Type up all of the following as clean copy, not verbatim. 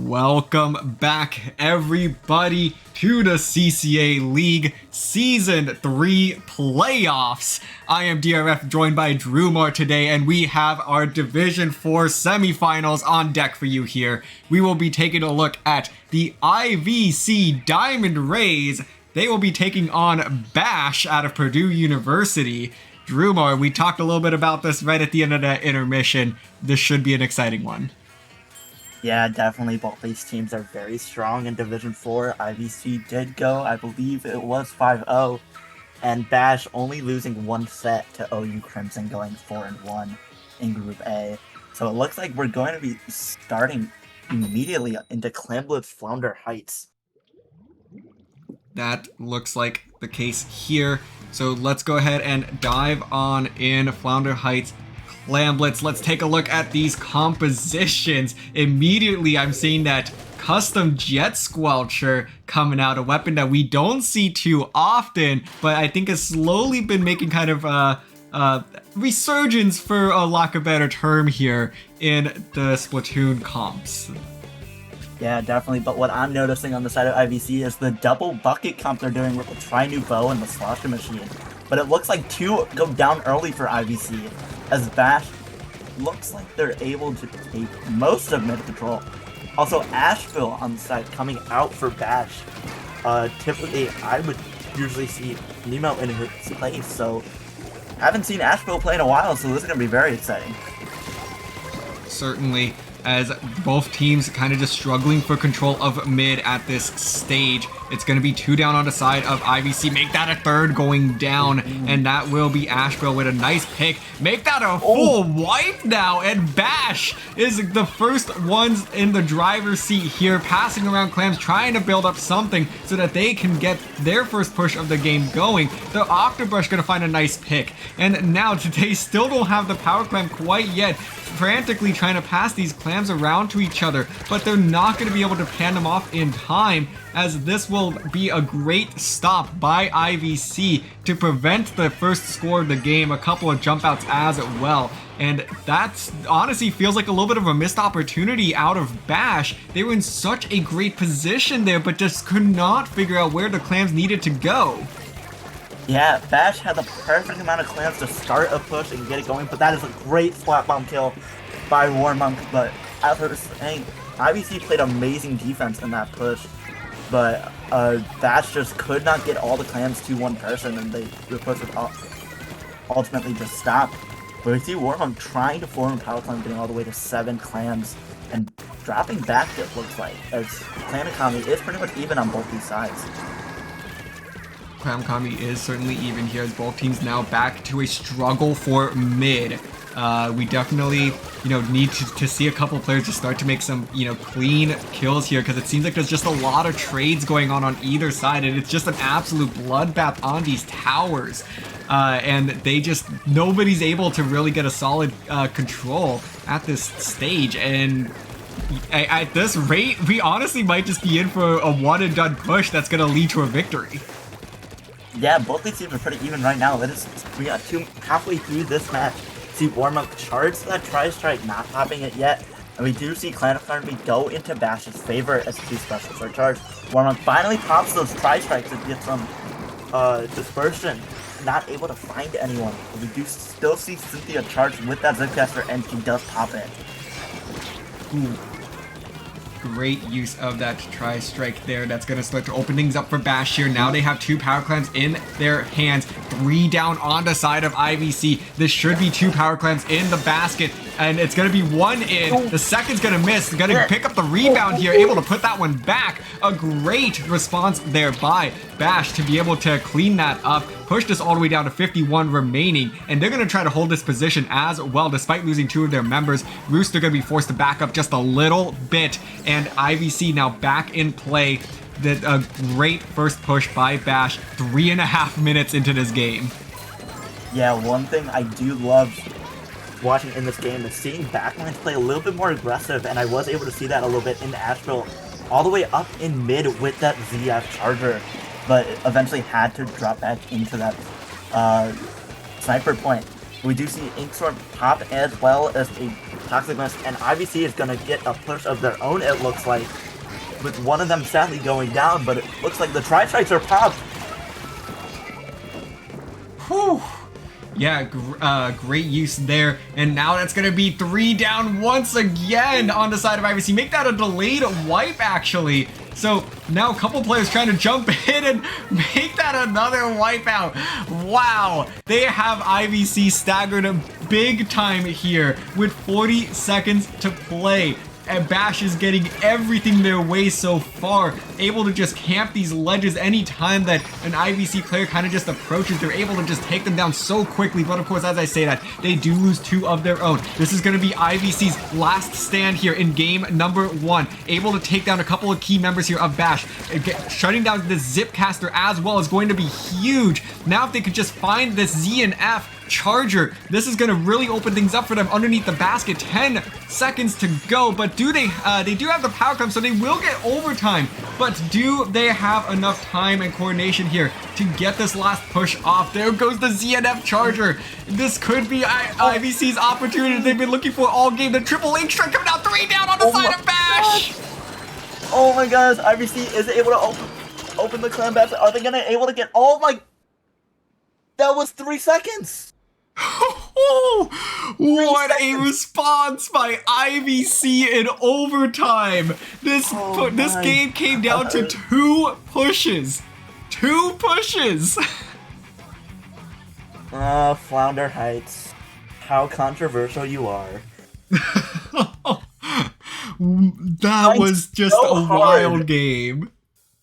Welcome back, everybody, to the CCA League Season 3 playoffs. I am DRF, joined by Drumar today, and we have our Division 4 semifinals on deck for you here. We will be taking a look at the IVC Diamond Rays. They will be taking on Bash out of Purdue University. Drumar, we talked a little bit about this right at the end of the intermission. This should be an exciting one. Yeah, definitely. Both these teams are very strong in Division 4. IVC did go, I believe it was 5-0, and Bash only losing one set to OU Crimson, going 4-1 in Group A. So it looks like we're going to be starting immediately into Clamblitz Flounder Heights. That looks like the case here. So let's go ahead and dive on in Flounder Heights. Clamblitz, let's take a look at these compositions. Immediately, I'm seeing that custom Jet Squelcher coming out, a weapon that we don't see too often, but I think has slowly been making kind of a resurgence, for a lack of a better term, here in the Splatoon comps. Yeah, definitely. But what I'm noticing on the side of IVC is the double bucket comp they're doing with the Tri-Nouveau and the Slosher Machine. But it looks like two go down early for IVC, as Bash looks like they're able to take most of mid control. Also, Asheville on the side coming out for Bash. Typically, I would usually see Nemo in his place, so haven't seen Asheville play in a while, so this is going to be very exciting. Certainly, as both teams kind of just struggling for control of mid at this stage. It's going to be two down on the side of IVC. Make that a third going down, and that will be Asheville with a nice pick. Make that a full wipe now, and Bash is the first ones in the driver's seat here, passing around Clams, trying to build up something so that they can get their first push of the game going. The Octobrush going to find a nice pick, and now they still don't have the Power Clam quite yet, frantically trying to pass these clams around to each other, but they're not going to be able to pan them off in time, as this will be a great stop by IVC to prevent the first score of the game, a couple of jump outs as well. And that's honestly feels like a little bit of a missed opportunity out of Bash. They were in such a great position there, but just could not figure out where the clams needed to go. Yeah, Bash had the perfect amount of clams to start a push and get it going, but that is a great flat bomb kill by Warmonk. But as I was saying, IVC played amazing defense in that push, but Bash just could not get all the clams to one person, and the push would ultimately just stopped. But we see Warmonk trying to form a power clam, getting all the way to 7 clams, and dropping back, it looks like, as clan economy is pretty much even on both these sides. Clam Kami is certainly even here, as both teams now back to a struggle for mid. We definitely, need to see a couple players just start to make some, clean kills here, because it seems like there's just a lot of trades going on either side, and it's just an absolute bloodbath on these towers. And nobody's able to really get a solid control at this stage, and at this rate, we honestly might just be in for a one-and-done push that's going to lead to a victory. Yeah, both these teams are pretty even right now. We got halfway through this match. See Warmonk charge that Tri-Strike, not popping it yet. And we do see Clan Economy go into Bash's favor as 2 specials are charged. Warmonk finally pops those Tri-Strikes and gets some dispersion. Not able to find anyone. But we do still see Cynthia charged with that Zipcaster, and she does pop it. Ooh. Great use of that Tri-Strike there. That's going to start to open things up for Bash here. Now they have 2 Power Clams in their hands. 3 down on the side of IVC. This should be 2 Power Clams in the basket, and it's going to be 1 in. The second's going to miss. Going to pick up the rebound here, able to put that one back. A great response there by Bash to be able to clean that up. Push this all the way down to 51 remaining, and they're going to try to hold this position as well, despite losing 2 of their members. Rooster going to be forced to back up just a little bit, and IVC now back in play. A great first push by Bash, 3.5 minutes into this game. Yeah, one thing I do love watching in this game is seeing backlines play a little bit more aggressive, and I was able to see that a little bit in Asheville, all the way up in mid with that ZF charger, but eventually had to drop back into that sniper point. We do see Inkstorm pop as well as a Toxic Mist, and IVC is going to get a push of their own, it looks like, with one of them sadly going down, but it looks like the Tri-Strikes are popped. Whew. Yeah, great use there. And now that's going to be 3 down once again on the side of IVC. Make that a delayed wipe, actually. So now a couple players trying to jump in and make that another wipeout. Wow, they have IVC staggered big time here with 40 seconds to play. And Bash is getting everything their way so far, able to just camp these ledges anytime that an IVC player kind of just approaches. They're able to just take them down so quickly, but of course, as I say that, they do lose 2 of their own. This is going to be IVC's last stand here in game number 1, able to take down a couple of key members here of Bash. Shutting down the Zipcaster as well is going to be huge. Now if they could just find this Z and F charger, this is going to really open things up for them underneath the basket. 10 seconds to go, but do they do have the power come, so they will get overtime, but do they have enough time and coordination here to get this last push off? There goes the ZNF charger. This could be IVC's opportunity they've been looking for all game. The triple ink strike coming out, 3 down on the side of Bash. Oh my gosh, IVC is able to open the clan battle. Are they gonna able to get, oh my, that was 3 seconds. What a response by IVC in overtime. This game came down to 2 pushes. 2 pushes. Flounder Heights, how controversial you are. That was just a wild game.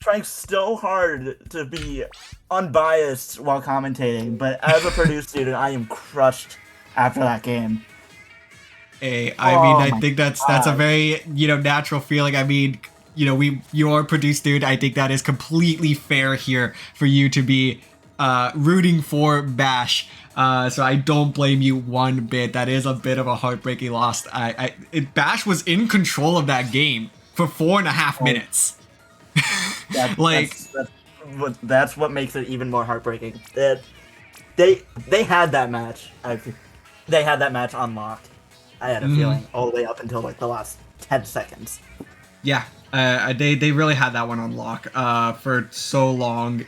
Trying so hard to be unbiased while commentating, but as a Purdue student, I am crushed after that game. Hey, I think that's a very, natural feeling. I mean, you're a Purdue student. I think that is completely fair here for you to be rooting for Bash. So I don't blame you one bit. That is a bit of a heartbreaking loss. Bash was in control of that game for 4.5 minutes. That's what makes it even more heartbreaking. They had that match. They had that match unlocked. I had a feeling all the way up until like the last 10 seconds. Yeah, they really had that one on lock for so long.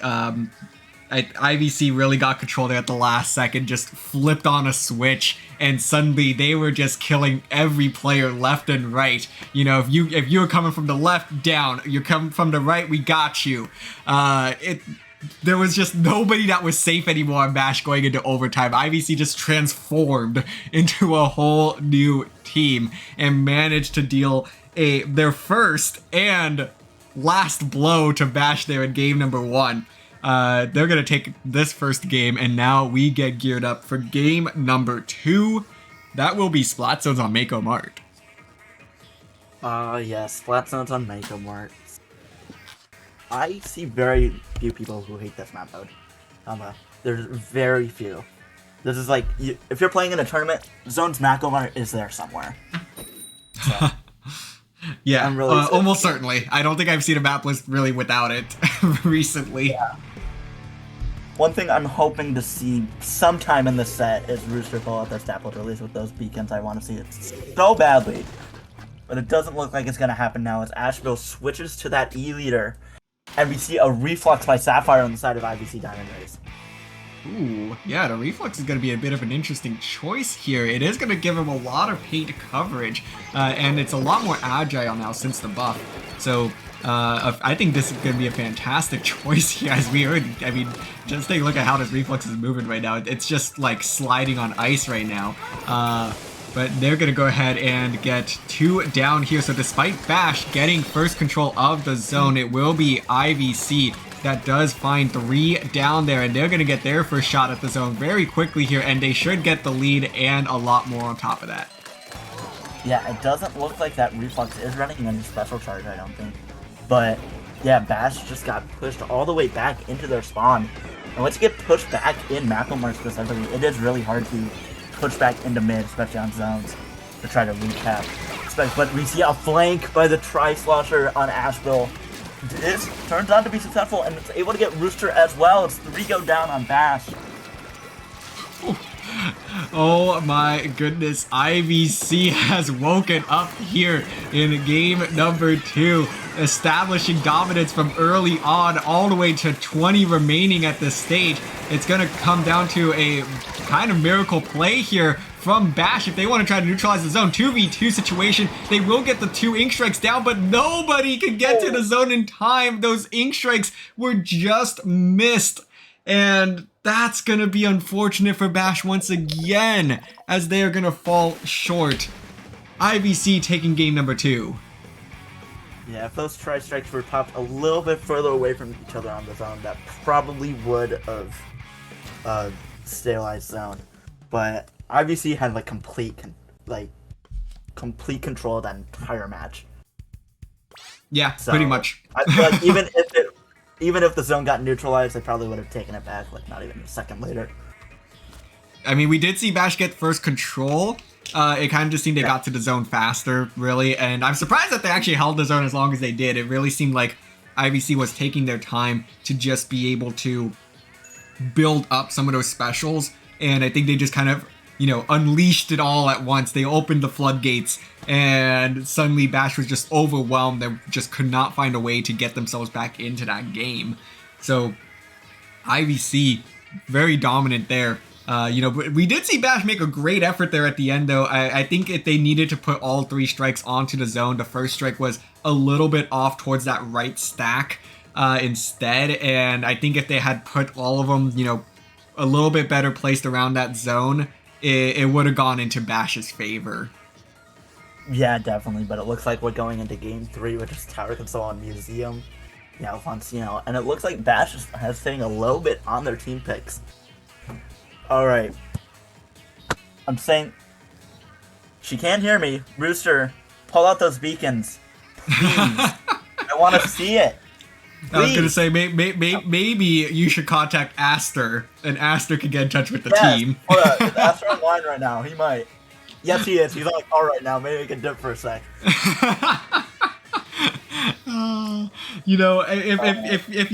IVC really got control there at the last second, just flipped on a switch, and suddenly they were just killing every player left and right. If you were coming from the left, down. You're coming from the right, we got you. There was just nobody that was safe anymore on Bash going into overtime. IVC just transformed into a whole new team and managed to deal their first and last blow to Bash there in game number 1. They're going to take this first game, and now we get geared up for game number 2. That will be Splat Zones on Mako Mart. Yes, Splat Zones on Mako Mart. I see very few people who hate this map mode. There's very few. This is like, if you're playing in a tournament, Zones Mako Mart is there somewhere. So. Yeah, really almost certainly. I don't think I've seen a map list really without it recently. Yeah. One thing I'm hoping to see sometime in the set is Rooster pull out their Staples release with those beacons. I want to see it so badly. But it doesn't look like it's going to happen now as Asheville switches to that E leader. And we see a reflux by Sapphire on the side of IVC Diamond Race. Ooh, yeah, the reflux is going to be a bit of an interesting choice here. It is going to give him a lot of paint coverage, and it's a lot more agile now since the buff. So I think this is going to be a fantastic choice here, as we heard. I mean, just take a look at how this reflux is moving right now. It's just like sliding on ice right now. But they're going to go ahead and get 2 down here. So despite Bash getting first control of the zone, it will be IVC that does find 3 down there, and they're going to get their first shot at the zone very quickly here, and they should get the lead and a lot more on top of that. Yeah, it doesn't look like that reflux is running any special charge, I don't think. But yeah, Bash just got pushed all the way back into their spawn. And once you get pushed back in Mako Mart specifically, it is really hard to push back into mid, especially on zones, to try to recap. But we see a flank by the Tri-Slosher on Asheville. This turns out to be successful, and it's able to get Rooster as well. It's 3 go down on Bash. Oh my goodness, IVC has woken up here in game number 2, establishing dominance from early on all the way to 20 remaining at this stage. It's going to come down to a kind of miracle play here from Bash if they want to try to neutralize the zone. 2v2 situation, they will get the 2 ink strikes down, but nobody can get to the zone in time. Those ink strikes were just missed. And that's going to be unfortunate for Bash once again, as they are going to fall short. IVC taking game number 2. Yeah, if those tri-strikes were popped a little bit further away from each other on the zone, that probably would have stabilized zone. But IVC had like complete control of that entire match. Yeah, So, pretty much. I feel like even if the zone got neutralized, they probably would have taken it back, like not even a second later. I mean, we did see Bash get first control. It kind of just seemed they got to the zone faster, really. And I'm surprised that they actually held the zone as long as they did. It really seemed like IVC was taking their time to just be able to build up some of those specials. And I think they just kind of, unleashed it all at once. They opened the floodgates, and suddenly Bash was just overwhelmed. They just could not find a way to get themselves back into that game. So IVC, very dominant there. But we did see Bash make a great effort there at the end, though. I think if they needed to put all 3 strikes onto the zone, the first strike was a little bit off towards that right stack instead. And I think if they had put all of them, a little bit better placed around that zone, it would have gone into Bash's favor. Yeah, definitely. But it looks like we're going into game 3, which is Tower Control and Museum. Yeah, Alfonsino. And it looks like Bash has staying a little bit on their team picks. Alright. I'm saying... She can't hear me. Rooster, pull out those beacons. Please. I want to see it. Please. I was going to say, maybe you should contact Aster, and Aster can get in touch with the team. Hold on. Is Aster online right now? He might. Yes, he is. He's on the call right now. Maybe we can dip for a sec. If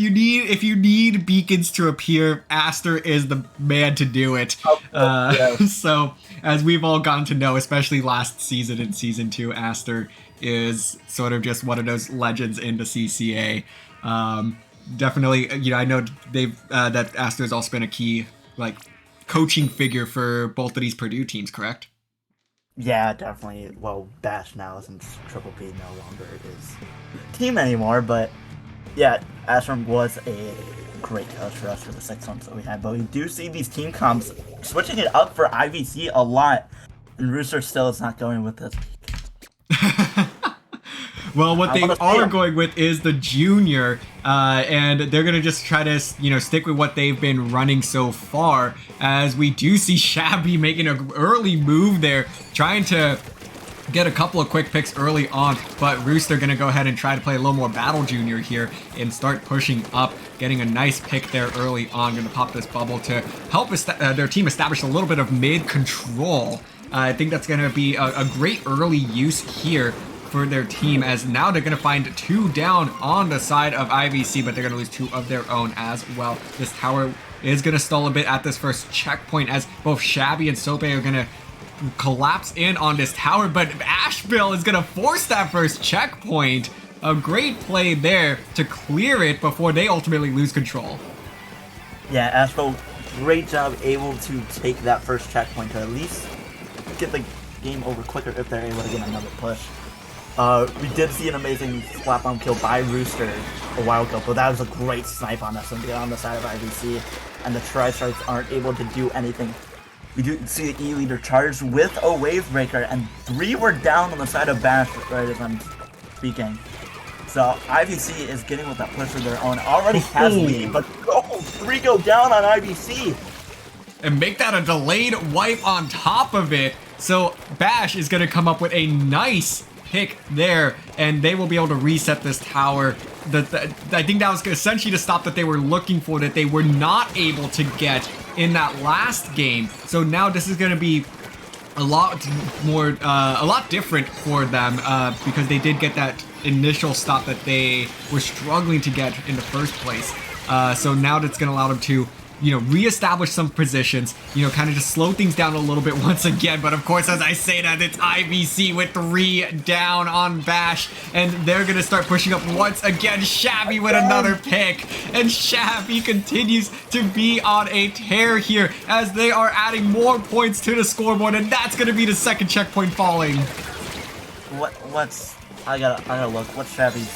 you need beacons to appear, Aster is the man to do it. So, as we've all gotten to know, especially last season in season 2, Aster is sort of just one of those legends in the CCA. Definitely, I know that Aster has also been a key coaching figure for both of these Purdue teams, correct? Yeah, definitely. Well, Bash now, since Triple P no longer is team anymore, but yeah, Ashram was a great coach for us for the 6 months that we had. But we do see these team comps switching it up for IVC a lot, and Rooster still is not going with this. Well, what they are going with is the junior, and they're going to just try to, stick with what they've been running so far, as we do see Shabby making an early move there, trying to get a couple of quick picks early on, but Rooster going to go ahead and try to play a little more Battle Junior here and start pushing up, getting a nice pick there early on, going to pop this bubble to help their team establish a little bit of mid control. I think that's going to be a great early use here for their team, as now they're going to find 2 down on the side of IVC, but they're going to lose 2 of their own as well. This tower is going to stall a bit at this first checkpoint, as both Shabby and Sope are going to collapse in on this tower, but Asheville is going to force that first checkpoint. A great play there to clear it before they ultimately lose control. Yeah, Asheville, great job able to take that first checkpoint to at least get the game over quicker if they're able to get another push. We did see an amazing slap bomb kill by Rooster a while ago, but that was a great snipe on us and on the side of IVC, and the tri-strikes aren't able to do anything. We do see the E-leader charged with a wave breaker, and 3 were down on the side of Bash right as I'm speaking. So IVC is getting with that push of their own. Already has lead, but 3 go down on IVC. And make that a delayed wipe on top of it. So Bash is going to come up with a nice pick there, and they will be able to reset this tower. I think that was essentially the stop that they were looking for, that they were not able to get in that last game. So now this is going to be a lot different for them, because they did get that initial stop that they were struggling to get in the first place. So now that's going to allow them to, reestablish some positions, kind of just slow things down a little bit once again. But of course, as I say that, it's IVC with 3 down on Bash, and they're going to start pushing up once again. Shabby with another pick, and Shabby continues to be on a tear here as they are adding more points to the scoreboard, and that's going to be the second checkpoint falling. I gotta look. What's Shabby's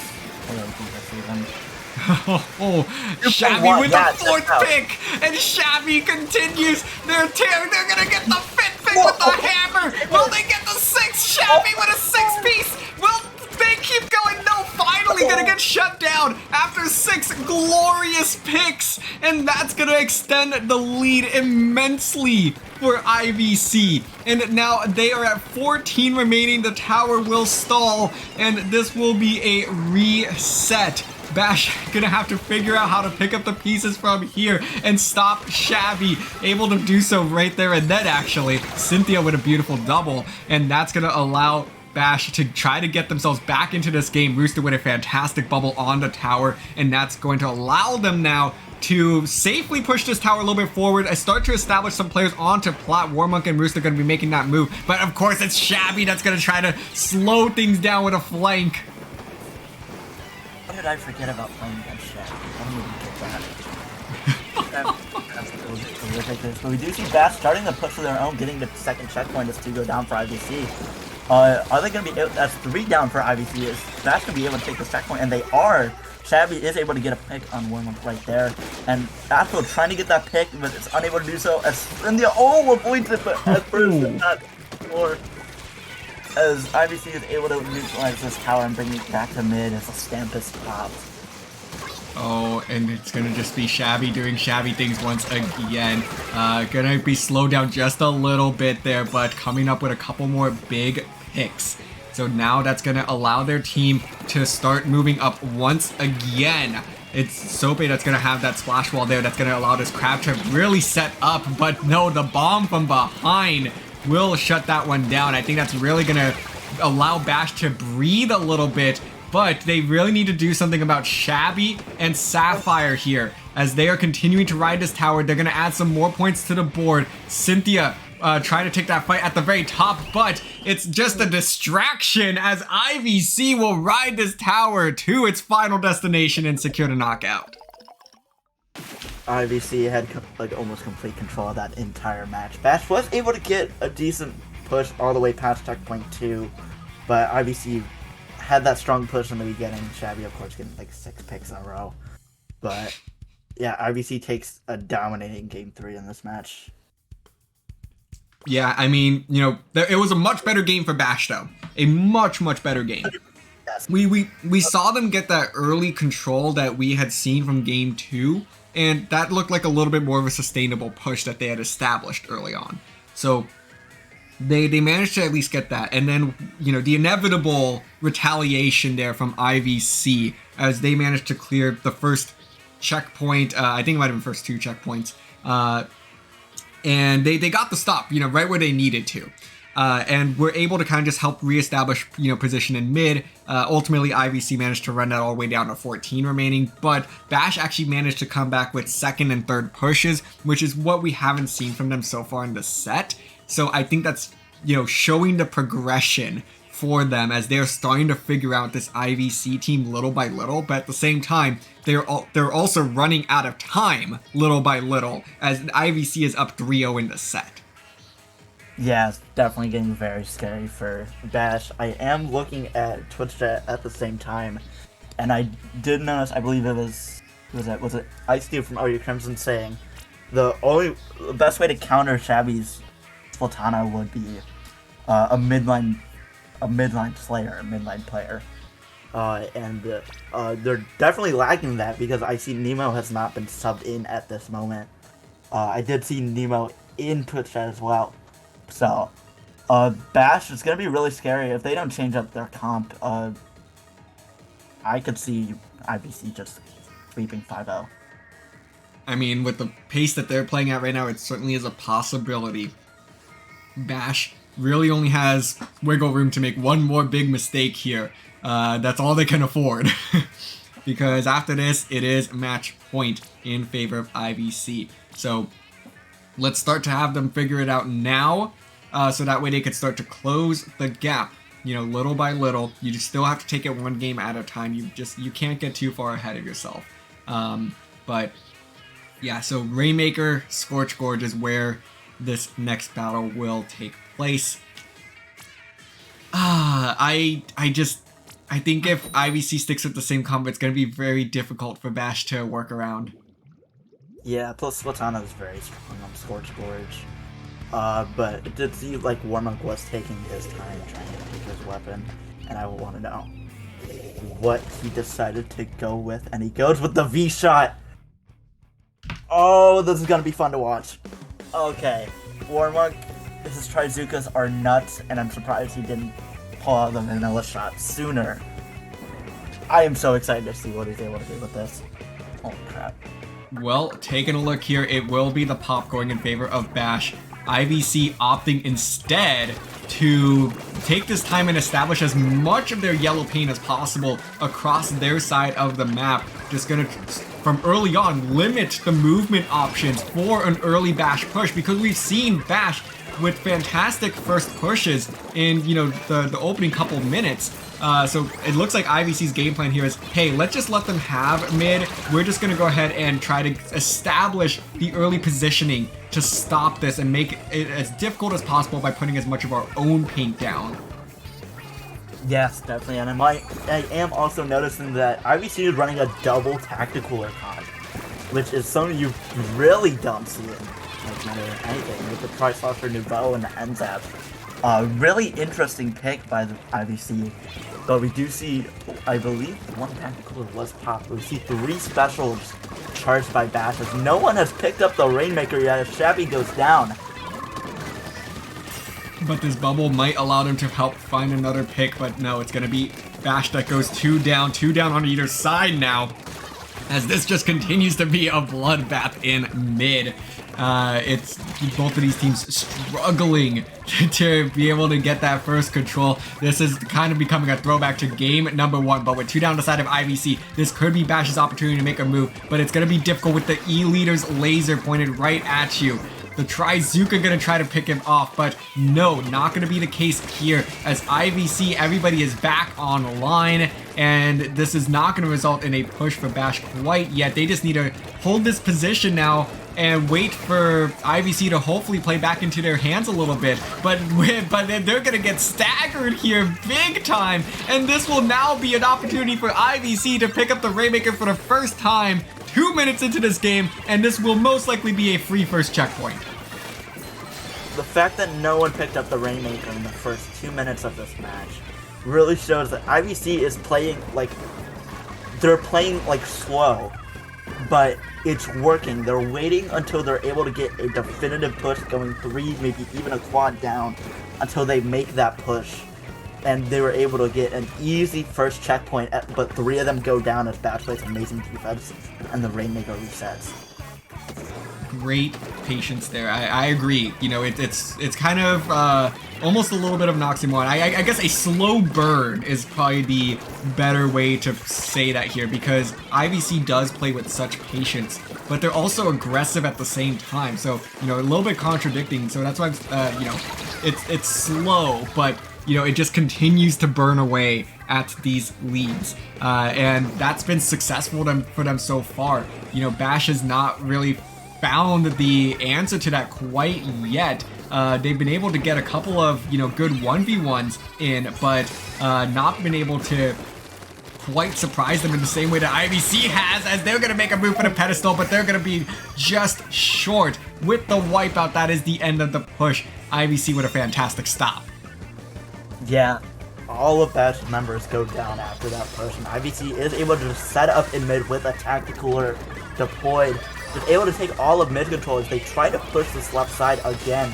this season? Shabby with the 4th pick, and Shabby continues their tear. They're gonna get the 5th pick with the hammer. Will they get the 6th? Shabby with a 6-piece. Will they keep going? No, finally gonna get shut down after 6 glorious picks, and that's gonna extend the lead immensely for IVC. And now they are at 14 remaining. The tower will stall, and this will be a reset. Bash gonna have to figure out how to pick up the pieces from here and stop Shabby. Able to do so right there and then, actually. Cynthia with a beautiful double, and that's gonna allow Bash to try to get themselves back into this game. Rooster with a fantastic bubble on the tower, and that's going to allow them now to safely push this tower a little bit forward and start to establish some players onto Plat. Warmonk and Rooster going to be making that move, but of course it's Shabby that's going to try to slow things down with a flank. What did I forget about playing against Shabby? I don't even get that. That's ridiculous. But we do see Bash starting to push for their own, getting the second checkpoint as 2 go down for IVC. Are they going to be able, that's 3 down for IVC, is Bash going to be able to take the checkpoint, and they are. Shabby is able to get a pick on Warmonk right there, and Astro trying to get that pick, but it's unable to do so, as Cynthia, avoids it, but at first it's not more, as IVC is able to neutralize this tower and bring it back to mid as a Stampus pops. Oh, and it's gonna just be Shabby doing Shabby things once again. Gonna be slowed down just a little bit there, but coming up with a couple more big picks. So now that's gonna allow their team to start moving up once again. It's Sope that's gonna have that splash wall there that's gonna allow this crab trap really set up, but no, the bomb from behind will shut that one down. I think that's really gonna allow Bash to breathe a little bit, but they really need to do something about Shabby and Sapphire here. As they are continuing to ride this tower, they're gonna add some more points to the board. Cynthia trying to take that fight at the very top, but it's just a distraction as IVC will ride this tower to its final destination and secure the knockout. IVC had almost complete control of that entire match. Bash was able to get a decent push all the way past checkpoint 2, but IVC had that strong push in the beginning. Shabby, of course, getting 6 picks in a row. But yeah, IVC takes a dominating game 3 in this match. Yeah, I mean, it was a much better game for Bash, though. A much, much better game. Yes. We saw them get that early control that we had seen from game 2, and that looked like a little bit more of a sustainable push that they had established early on. So they managed to at least get that, and then, the inevitable retaliation there from IVC as they managed to clear the first checkpoint, I think it might have been first 2 checkpoints, and they got the stop, right where they needed to. And were able to kind of just help reestablish, position in mid. Ultimately, IVC managed to run that all the way down to 14 remaining, but Bash actually managed to come back with 2nd and 3rd pushes, which is what we haven't seen from them so far in the set. So I think that's, showing the progression for them as they're starting to figure out this IVC team little by little, but at the same time, they're also running out of time little by little as IVC is up 3-0 in the set. Yeah, it's definitely getting very scary for Bash. I am looking at Twitch chat at the same time, and I did notice, I believe it was it Ice Steve from OU Crimson saying the best way to counter Shabby's Sultana would be a midline slayer, a midline player. And they're definitely lacking that because I see Nemo has not been subbed in at this moment. I did see Nemo in Twitch chat as well. So, Bash is going to be really scary if they don't change up their comp. I could see IVC just sweeping 5-0. I mean, with the pace that they're playing at right now, it certainly is a possibility. Bash really only has wiggle room to make one more big mistake here. That's all they can afford. Because after this, it is match point in favor of IVC. So let's start to have them figure it out now, so that way they can start to close the gap, you know, little by little. You just still have to take it one game at a time. You can't get too far ahead of yourself. But yeah, so Rainmaker, Scorch Gorge is where this next battle will take place. I think if IVC sticks with the same combo, it's going to be very difficult for Bash to work around. Yeah, plus Slatana is very strong on Scorch Gorge. But it did seem like Warmonk was taking his time trying to pick his weapon, and I will want to know what he decided to go with, and he goes with the V-Shot! Oh, this is gonna be fun to watch. Okay, Warmonk, his Trizukas are nuts, and I'm surprised he didn't pull out the vanilla shot sooner. I am so excited to see what he's able to do with this. Holy crap. Well, taking a look here, it will be the pop going in favor of Bash. IVC opting instead to take this time and establish as much of their yellow paint as possible across their side of the map. Just gonna, from early on, limit the movement options for an early Bash push, because we've seen Bash with fantastic first pushes in, you know, the opening couple minutes. So it looks like IVC's game plan here is, hey, let's just let them have mid. We're just going to go ahead and try to establish the early positioning to stop this and make it as difficult as possible by putting as much of our own paint down. Yes, definitely, and I am also noticing that IVC is running a double tactical con, which is something you really don't see in like matter anything with the Tri-Saucer Nouveau and the NZAP. Really interesting pick by the IVC, but we do see, I believe, one tactical was popped. We see 3 specials charged by Bash, as no one has picked up the Rainmaker yet as Shabby goes down. But this bubble might allow them to help find another pick, but no, it's going to be Bash that goes 2 down on either side now, as this just continues to be a bloodbath in mid. It's both of these teams struggling to be able to get that first control. This is kind of becoming a throwback to game number 1, but with 2 down the side of IVC, this could be Bash's opportunity to make a move, but it's going to be difficult with the E-Leader's laser pointed right at you. The Trizuka gonna try to pick him off, but no, not gonna be the case here, as IVC, everybody is back online, and this is not gonna result in a push for Bash quite yet. They just need to hold this position now and wait for IVC to hopefully play back into their hands a little bit, but then they're gonna get staggered here big time, and this will now be an opportunity for IVC to pick up the Rainmaker for the first time 2 minutes into this game, and this will most likely be a free first checkpoint. The fact that no one picked up the Rainmaker in the first 2 minutes of this match really shows that IVC is playing like, they're playing like slow, but it's working. They're waiting until they're able to get a definitive push going 3, maybe even a quad down, until they make that push. And they were able to get an easy first checkpoint, but 3 of them go down as Bash plays amazing defense, and the Rainmaker resets. Great patience there. I agree. You know, it's kind of almost a little bit of an oxymoron. I guess a slow burn is probably the better way to say that here, because IVC does play with such patience, but they're also aggressive at the same time. So, you know, a little bit contradicting. So that's why, you know, it's slow, but you know, it just continues to burn away at these leads. And that's been successful for them so far. You know, Bash has not really found the answer to that quite yet. They've been able to get a couple of, you know, good 1v1s in, but not been able to quite surprise them in the same way that IVC has, as they're going to make a move for the pedestal, but they're going to be just short. With the wipeout, that is the end of the push. IVC with a fantastic stop. Yeah, all of Bash's members go down after that push, and IVC is able to set up in mid with a tactical deployed. Is able to take all of mid control as they try to push this left side again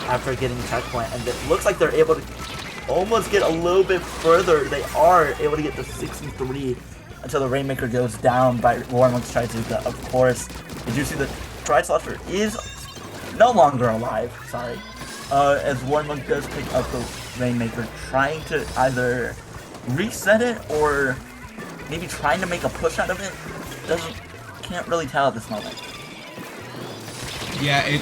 after getting checkpoint, and it looks like they're able to almost get a little bit further. They are able to get to 63 until the Rainmaker goes down by Warmonk's Trizuka. Of course, you do see the Tri-Saucer is no longer alive, sorry, as Warmonk does pick up the Rainmaker, trying to either reset it or maybe trying to make a push out of it. Can't really tell at this moment. Yeah,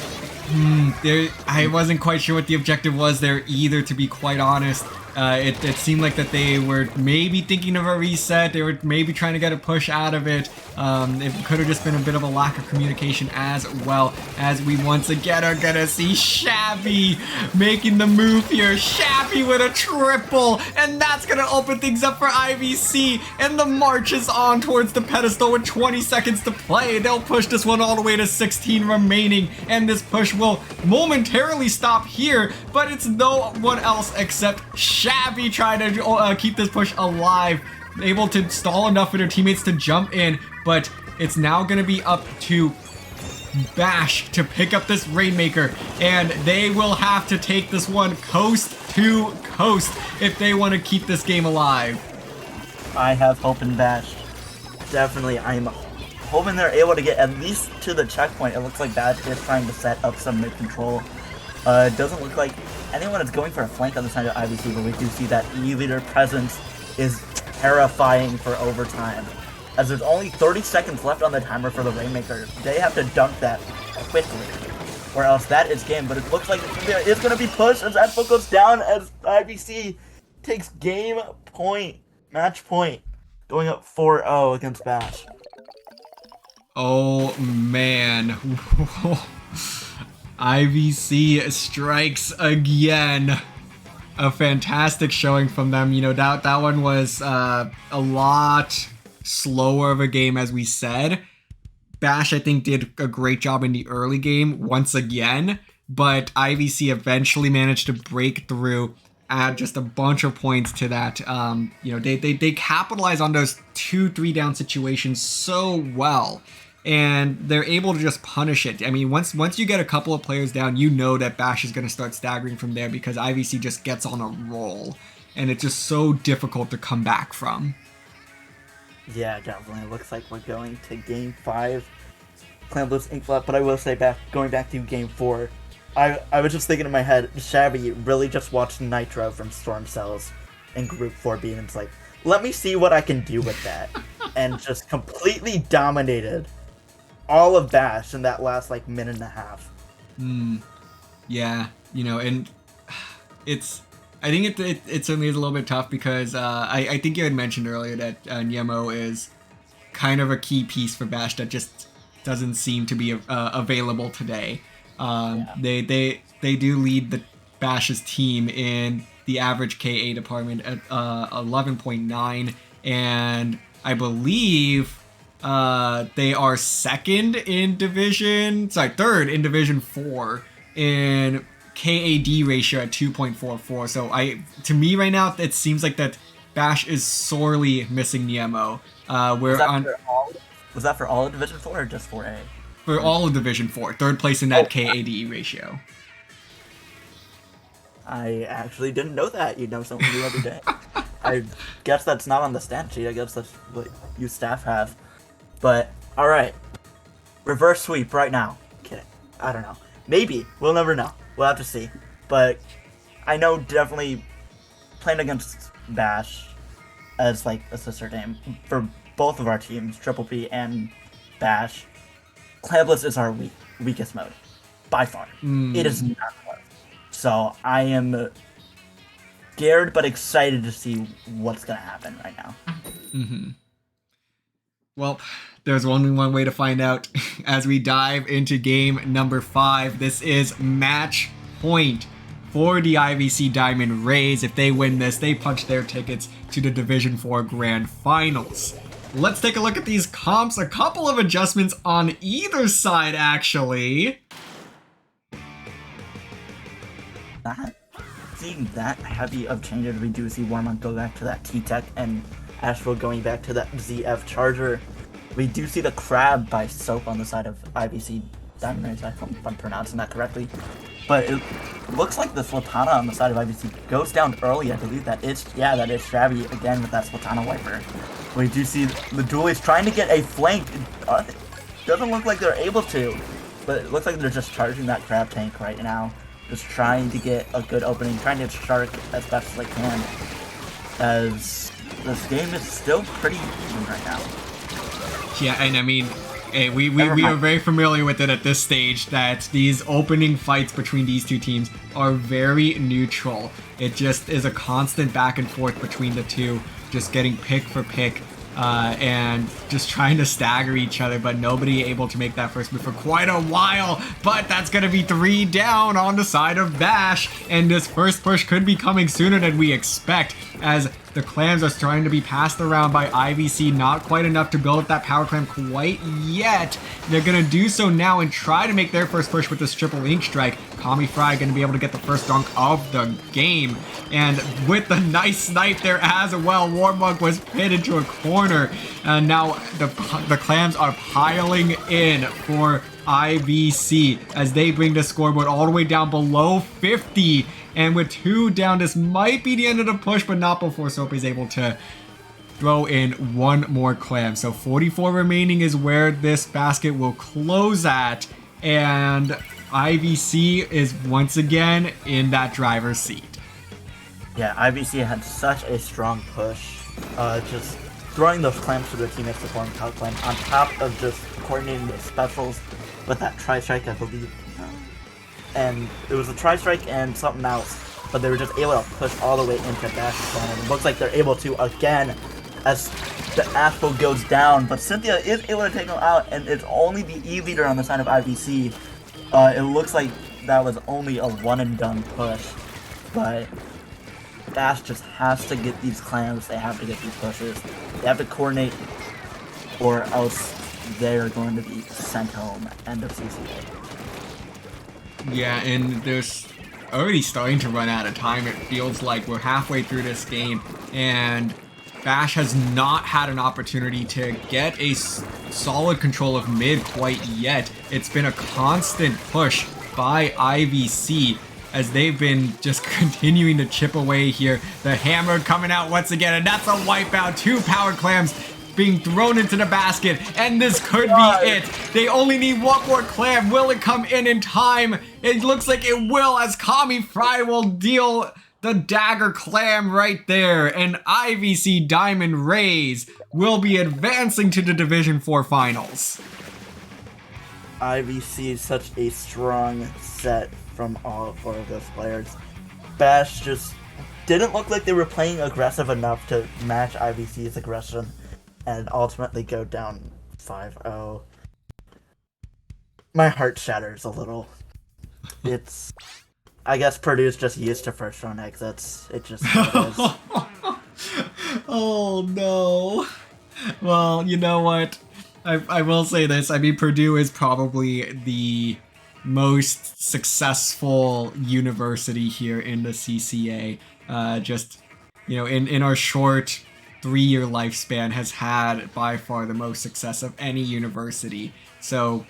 I wasn't quite sure what the objective was there either, to be quite honest. It seemed like that they were maybe thinking of a reset. They were maybe trying to get a push out of it. It could have just been a bit of a lack of communication as well, as we once again are gonna see Shabby making the move here. Shabby with a triple, and that's gonna open things up for IVC, and the march is on towards the pedestal with 20 seconds to play. They'll push this one all the way to 16 remaining, and this push will momentarily stop here, but it's no one else except Shabby trying to keep this push alive, able to stall enough for their teammates to jump in, but it's now going to be up to Bash to pick up this Rainmaker, and they will have to take this one coast to coast if they want to keep this game alive. I have hope in Bash. Definitely, I'm hoping they're able to get at least to the checkpoint. It looks like Bash is trying to set up some mid-control. It doesn't look like anyone is going for a flank on the side of IVC, but we do see that E-leader presence is terrifying for overtime. As there's only 30 seconds left on the timer for the Rainmaker, they have to dunk that quickly, or else that is game. But it looks like it's going to be pushed as that foot goes down as IVC takes game point, match point, going up 4-0 against Bash. Oh man. IVC strikes again. A fantastic showing from them. You know, that one was a lot slower of a game, as we said. Bash, I think, did a great job in the early game once again, but IVC eventually managed to break through, add just a bunch of points to that. You know, they capitalize on those 2-3 down situations so well, and they're able to just punish it. I mean, once you get a couple of players down, you know that Bash is going to start staggering from there, because IVC just gets on a roll, and it's just so difficult to come back from. Yeah, definitely. It looks like we're going to Game 5. Clan Bliss Ink Flap, but I will say, going back to Game 4, I was just thinking in my head, Shabby really just watched Nitro from Storm Cells in Group 4B, and it's like, let me see what I can do with that. And just completely dominated all of Bash in that last, like, minute and a half. Yeah, you know, and I think it certainly is a little bit tough, because I think you had mentioned earlier that Nyemo is kind of a key piece for Bash that just doesn't seem to be available today. They do lead the Bash's team in the average KA department at 11.9, and I believe they are third in Division 4 in KAD ratio at 2.44. So to me right now, it seems like that Bash is sorely missing Nyemo. Was that for all of Division 4 or just 4A? For all of Division 4, third place in that KAD ratio. I actually didn't know that. You know something new every day. I guess that's not on the stat sheet. I guess that's what you staff have. But, alright. Reverse sweep right now. Kidding. I don't know. Maybe. We'll never know. We'll have to see. But I know definitely playing against Bash as like a sister game for both of our teams, Triple P and Bash, Clan Bliss is our weakest mode. By far. It is not close. So I am scared but excited to see what's going to happen right now. Well, there's only one way to find out as we dive into game number 5. This is match point for the IVC Diamond Rays. If they win this, they punch their tickets to the Division 4 Grand Finals. Let's take a look at these comps. A couple of adjustments on either side, actually. Not seeing that heavy of changes. We do see Warmonk go back to that T-Tech and Asheville going back to that ZF Charger. We do see the Crab by Soap on the side of IVC Diamond Rays. I hope I'm pronouncing that correctly. But it looks like the Slatana on the side of IVC goes down early. I believe that is Shabby again with that Slatana wiper. We do see the Dualies trying to get a flank. It doesn't look like they're able to, but it looks like they're just charging that Crab tank right now. Just trying to get a good opening, trying to shark as best as they can. As this game is still pretty even right now. Yeah, and I mean, Hey, we are very familiar with it at this stage, that these opening fights between these two teams are very neutral. It just is a constant back and forth between the two, just getting pick for pick. And just trying to stagger each other, but nobody able to make that first move for quite a while. But that's going to be 3 down on the side of Bash, and this first push could be coming sooner than we expect, as the clams are trying to be passed around by IVC. Not quite enough to build up that power clam quite yet. They're going to do so now and try to make their first push with this triple ink strike. Kami Fry going to be able to get the first dunk of the game. And with the nice snipe there as well, Warmunk was pinned into a corner. And now the clams are piling in for IVC as they bring the scoreboard all the way down below 50. And with 2 down, this might be the end of the push, but not before Soap is able to throw in 1 more clam. So 44 remaining is where this basket will close at. And IVC is once again in that driver's seat. Yeah, IVC had such a strong push. Just throwing those clams to their teammates to form power clam on top of just coordinating the specials with that tri-strike, I believe. And it was a tri-strike and something else, but they were just able to push all the way into Bash's clan. And it looks like they're able to again as the Asphalt goes down, but Cynthia is able to take him out, and it's only the E leader on the side of IVC. It looks like that was only a one and done push, but Bash just has to get these clams. They have to get these pushes. They have to coordinate, or else they're going to be sent home. End of CCA. Yeah, and there's already starting to run out of time. It feels like we're halfway through this game, and Bash has not had an opportunity to get a solid control of mid quite yet. It's been a constant push by IVC as they've been just continuing to chip away here. The hammer coming out once again, and that's a wipeout. 2 power clams being thrown into the basket, and this could be it. They only need 1 more clam. Will it come in time? It looks like it will, as Kami Fry will deal the dagger clam right there, and IVC Diamond Rays will be advancing to the Division 4 finals. IVC is such a strong set from all 4 of those players. Bash just didn't look like they were playing aggressive enough to match IVC's aggression and ultimately go down 5-0. My heart shatters a little. It's... I guess Purdue's just used to first round exits. It just is. Oh no. Well, you know what? I will say this. I mean, Purdue is probably the most successful university here in the CCA. Just, you know, in our short 3-year lifespan, has had by far the most success of any university. So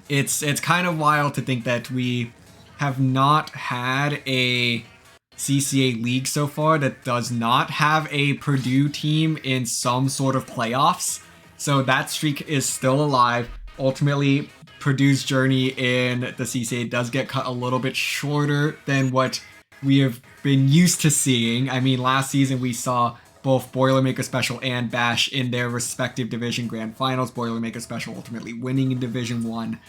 it's kind of wild to think that we have not had a CCA league so far that does not have a Purdue team in some sort of playoffs. So that streak is still alive. Ultimately, Purdue's journey in the CCA does get cut a little bit shorter than what we have been used to seeing. I mean, last season we saw both Boilermaker Special and Bash in their respective division grand finals. Boilermaker Special ultimately winning in Division 1.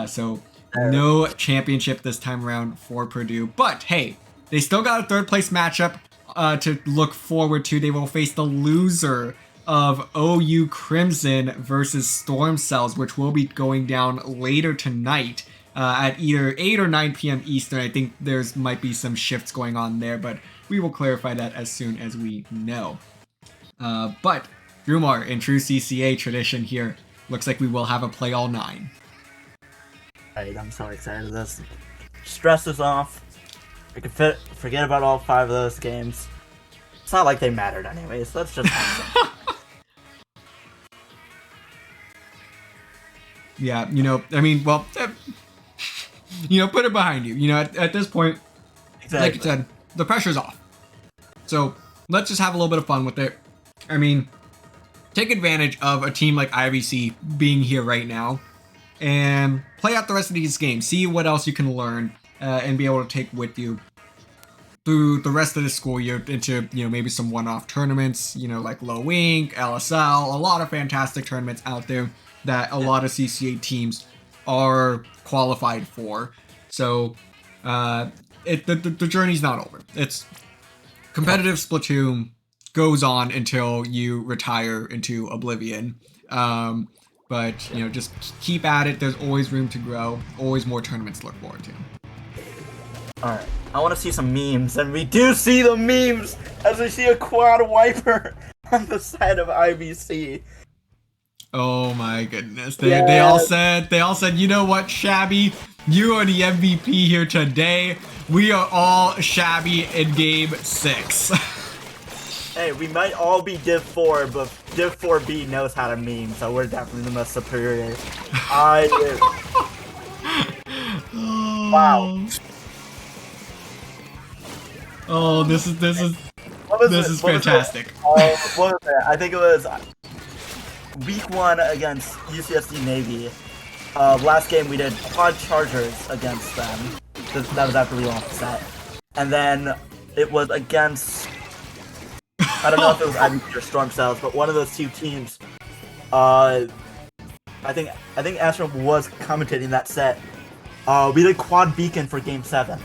So no championship this time around for Purdue. But hey, they still got a 3rd place matchup to look forward to. They will face the loser of OU Crimson versus Storm Cells, which will be going down later tonight at either 8 or 9 p.m. Eastern. I think there's might be some shifts going on there, but we will clarify that as soon as we know. But Drumar, in true CCA tradition here, looks like we will have a play all 9. Right, I'm so excited. This stress is off. We can forget about all 5 of those games. It's not like they mattered anyways. Let's just Yeah, you know, I mean, well, you know, put it behind you. You know, at this point, exactly. Like you said, the pressure's off. So let's just have a little bit of fun with it. I mean, take advantage of a team like IVC being here right now and play out the rest of these games. See what else you can learn and be able to take with you through the rest of the school year into, you know, maybe some one-off tournaments, you know, like Low Ink, LSL, a lot of fantastic tournaments out there. that a lot of CCA teams are qualified for. So the journey's not over. It's competitive Splatoon goes on until you retire into oblivion. But you know, just keep at it. There's always room to grow. Always more tournaments to look forward to. All right, I want to see some memes, and we do see the memes as we see a quad wiper on the side of IVC. Oh my goodness! They all said, you know what, Shabby, you are the MVP here today. We are all Shabby in Game 6. Hey, we might all be Div 4, but Div 4B knows how to meme, so we're definitely the most superior. Wow. Oh, this is fantastic. What was it? I think it was week 1 against UCSD Navy. Last game we did quad chargers against them. That was after we lost the set. And then it was against, I don't know if it was IVC or Storm Cells, but one of those two teams. I think Astro was commentating that set. We did quad beacon for game 7.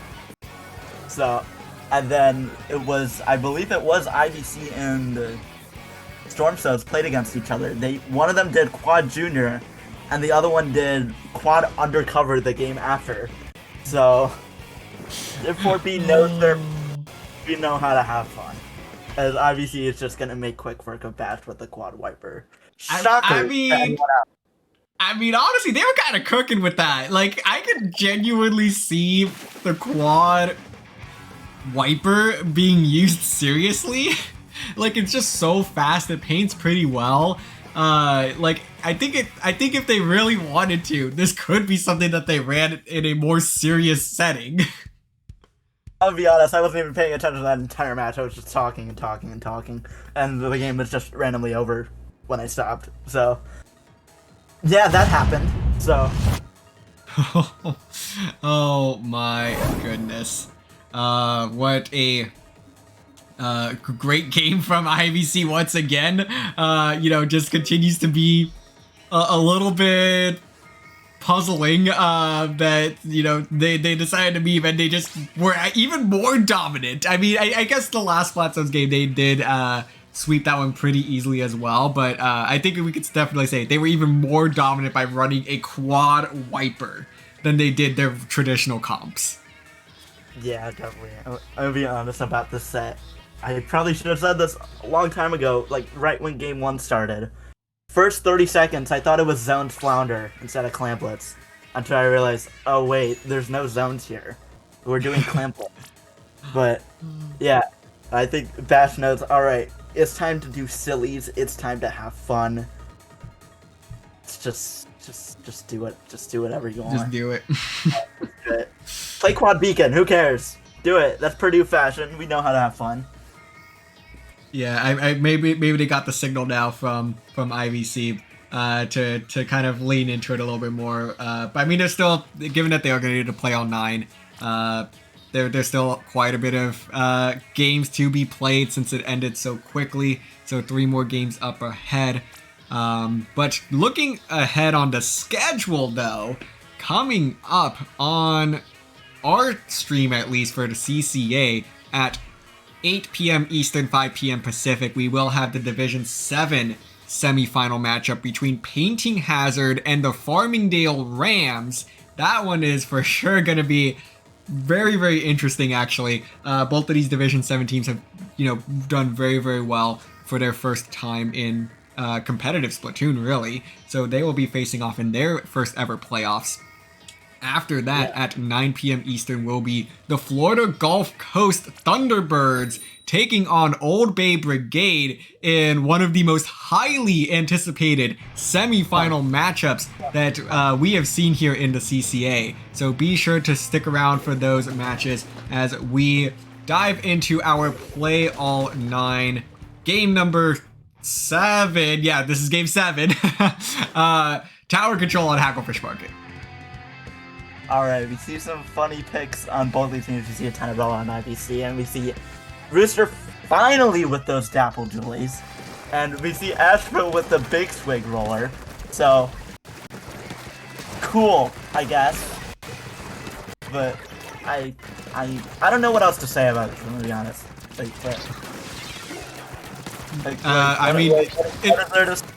So, and then it was, I believe it was IVC and Storm Cells played against each other. One of them did quad junior, and the other one did quad undercover the game after. So, Div 4B knows we know how to have fun. As IVC is just gonna make quick work of Bash with the quad wiper. Shocker! I mean, honestly, they were kind of cooking with that. Like, I could genuinely see the quad wiper being used seriously. Like, it's just so fast. It paints pretty well. Like, I think if they really wanted to, this could be something that they ran in a more serious setting. I'll be honest, I wasn't even paying attention to that entire match. I was just talking and talking and talking, and the game was just randomly over when I stopped. So, yeah, that happened. So, oh my goodness, what a great game from IVC once again. You know, just continues to be a little bit puzzling that, you know, they decided to meme and they just were even more dominant. I mean, I guess the last Flatzones game they did sweep that one pretty easily as well, but I think we could definitely say they were even more dominant by running a quad wiper than they did their traditional comps. Yeah, definitely. I'll be honest about this set. I probably should have said this a long time ago, like right when game 1 started. First 30 seconds, I thought it was zoned flounder instead of clamplets, until I realized, oh wait, there's no zones here. We're doing clamplets. But yeah, I think Bash knows, alright, it's time to do sillies, it's time to have fun. It's just do it. Just do whatever you want. Just do it. Do it. Play quad beacon, who cares? Do it. That's Purdue fashion. We know how to have fun. Yeah, I maybe they got the signal now from IVC to kind of lean into it a little bit more. But I mean, they're still, given that they are going to need to play all 9, there's still quite a bit of games to be played since it ended so quickly. So 3 more games up ahead. But looking ahead on the schedule, though, coming up on our stream, at least for the CCA, at 8 p.m. Eastern, 5 p.m. Pacific, we will have the Division 7 semifinal matchup between Painting Hazard and the Farmingdale Rams. That one is for sure going to be very, very interesting, actually. Both of these Division 7 teams have, you know, done very, very well for their first time in competitive Splatoon, really. So they will be facing off in their first ever playoffs. After that, at 9 p.m. Eastern, will be the Florida Gulf Coast Thunderbirds taking on Old Bay Brigade in one of the most highly anticipated semifinal matchups that we have seen here in the CCA. So be sure to stick around for those matches as we dive into our Play All 9 game number 7. Yeah, this is game 7. Tower Control on Hacklefish Market. Alright, we see some funny picks on both these teams. We see a $10 on IVC, and we see Rooster finally with those Dapple Jewelies. And we see Asheville with the Big Swig Roller. So, cool, I guess. But I don't know what else to say about it. I'm gonna be honest. I mean,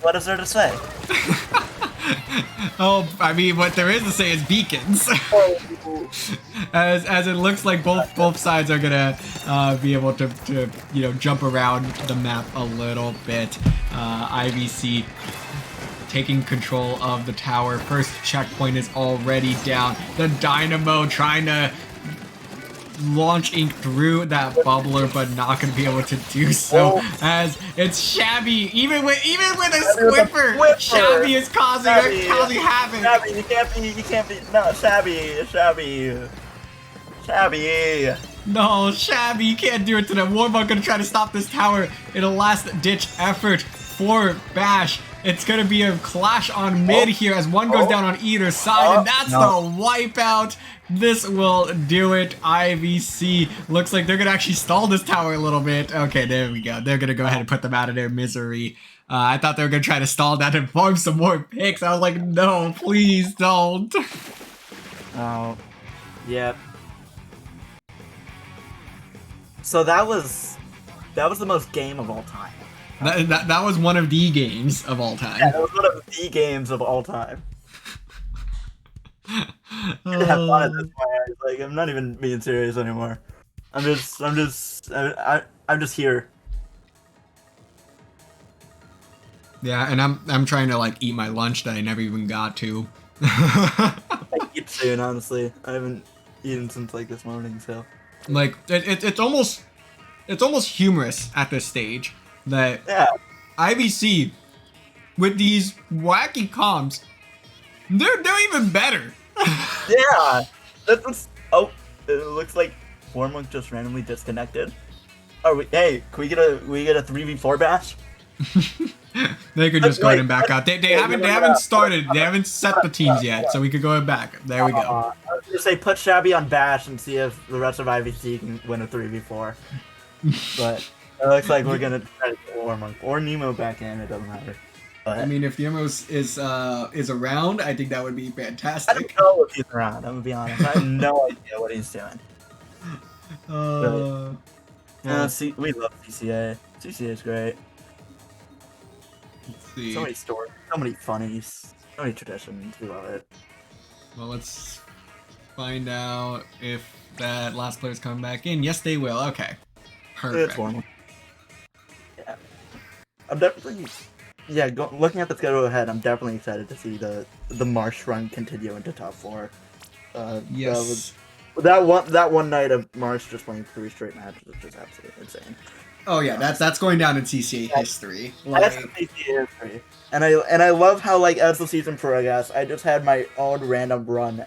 what is there to say? oh, I mean, what there is to say is beacons. as it looks like both sides are gonna be able to jump around the map a little bit. IVC taking control of the tower. First checkpoint is already down. The Dynamo trying to launch ink through that bubbler, but not going to be able to do so, as it's Shabby. Even with a Squiffer, Shabby is causing havoc. Shabby, you can't be, no, Shabby. No, Shabby, you can't do it to them. Warmunk gonna try to stop this tower in a last-ditch effort for Bash. It's gonna be a clash on mid here as one goes down on either side, and that's the wipeout. This will do it. IVC looks like they're gonna actually stall this tower a little bit. Okay, there we go. They're gonna go ahead and put them out of their misery. I thought they were gonna try to stall that and farm some more picks. I was like, no, please don't. Oh, yep. So that was the most game of all time. That was one of the games of all time. Yeah, that was one of the games of all time. I have fun at this point. Like, I'm not even being serious anymore. I'm just here. Yeah, and I'm trying to like eat my lunch that I never even got to. I eat soon, honestly. I haven't eaten since like this morning, so. Like it's almost humorous at this stage that IVC with these wacky comms, they're even better. Yeah, that's oh, it looks like Warmunk just randomly disconnected. Oh, hey, can we get a 3v4 bash? They could just go ahead and back out. They haven't started. They haven't set the teams yet, so we could go ahead back. There we go. I was gonna say put Shabby on Bash and see if the rest of IVC can win a 3v4. But it looks like we're gonna try to get Warmunk or Nemo back in. It doesn't matter. But I mean, if Yemos is around, I think that would be I fantastic. don't know if he's around. I'm gonna be honest. I have no idea what he's doing. See, we love CCA. CCA is great. Let's see. So many stories, so many funnies, so many traditions. We love it. Well, let's find out if that last player's coming back in. Yes, they will. Okay. Perfect. It's Warmunk. Yeah. I'm definitely. Yeah, looking at the schedule ahead, I'm definitely excited to see the Marsh run continue into top 4. Yes. That one night of Marsh just playing 3 straight matches was just absolutely insane. Oh yeah, that's going down in CCA history. That's the CCA history. And I love how, like, as the season progressed, I just had my own random run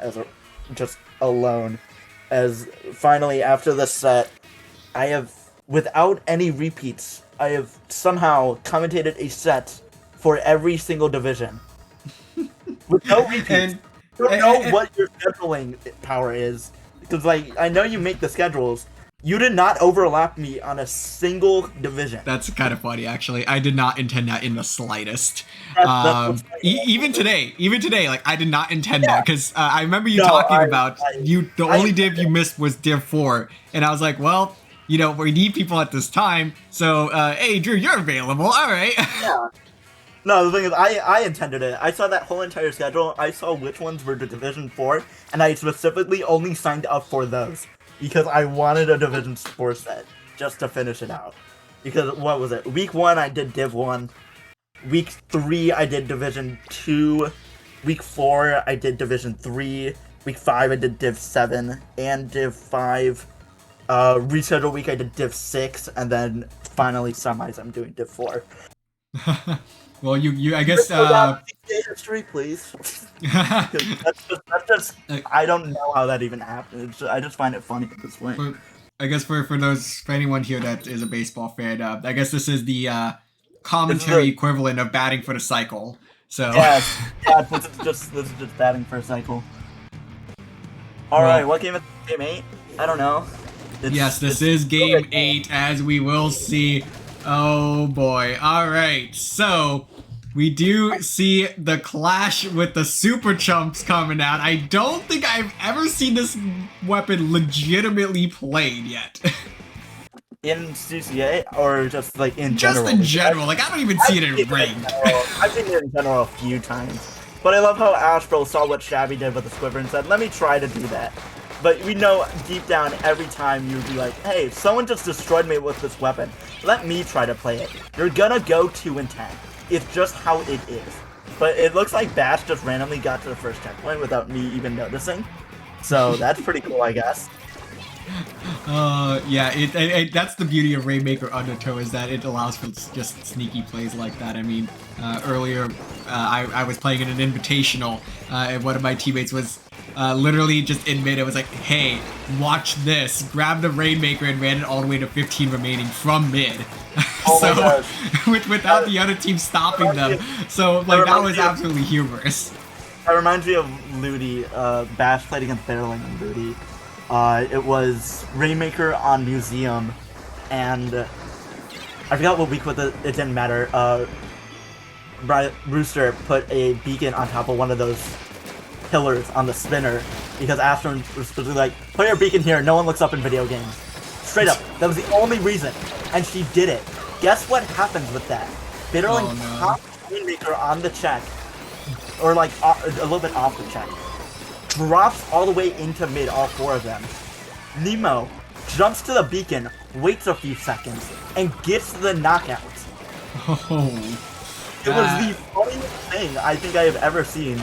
just alone. As finally after the set, I have, without any repeats, I have somehow commentated a set for every single division. With no repeats. You don't know what your scheduling power is. Because, like, I know you make the schedules. You did not overlap me on a single division. That's kind of funny, actually. I did not intend that in the slightest. Even today, like, I did not intend that, because I remember you talking about the only div you missed was Div 4, and I was like, well, you know, we need people at this time, so, hey, Drew, you're available, alright. Yeah. No, the thing is, I intended it. I saw that whole entire schedule, I saw which ones were the Division 4, and I specifically only signed up for those. Because I wanted a Division 4 set, just to finish it out. Because, what was it? Week 1, I did Div 1. Week 3, I did Division 2. Week 4, I did Division 3. Week 5, I did Div 7 and Div 5. Reschedule week, I did Div 6. And then, finally, semis, I'm doing Div 4. Well, you I guess, history, please. that's just I don't know how that even happened. I just find it funny at this point. I guess for anyone here that is a baseball fan, I guess this is the commentary equivalent of batting for the cycle. So yes, this is just batting for a cycle. All right, what game is game 8? I don't know. Yes, this is game 8, as we will see. Oh boy. All right. So we do see the clash with the super chumps coming out. I don't think I've ever seen this weapon legitimately played yet. In CCA or just like in Just general? in general, like I don't even see it in ranked. I've seen it in general a few times. But I love how Ashbro saw what Shabby did with the Squibber and said, let me try to do that. But we know deep down every time you'd be like, hey, someone just destroyed me with this weapon. Let me try to play it. You're gonna go 2 and 10. It's just how it is. But it looks like Bash just randomly got to the first checkpoint without me even noticing. So that's pretty cool, I guess. Yeah, that's the beauty of Rainmaker Undertow, is that it allows for just sneaky plays like that. I mean, earlier I was playing in an invitational, and one of my teammates was literally just in mid. It was like, hey, watch this. Grabbed the Rainmaker and ran it all the way to 15 remaining from mid. Oh so, my gosh. without the other team stopping them. So, like, that was absolutely humorous. That reminds me of Ludi. Bash played against Barreling and Ludi. It was Rainmaker on Museum, and I forgot what week with it. It didn't matter. Rooster put a beacon on top of one of those pillars on the spinner because Astron was supposed to be like, put your beacon here. No one looks up in video games. Straight up, that was the only reason, and she did it. Guess what happens with that? Bitterling popped Rainmaker on the check, or like a little bit off the check. Drops all the way into mid, all 4 of them. Nemo jumps to the beacon, waits a few seconds, and gets the knockout. Oh, it was the funniest thing I think I have ever seen,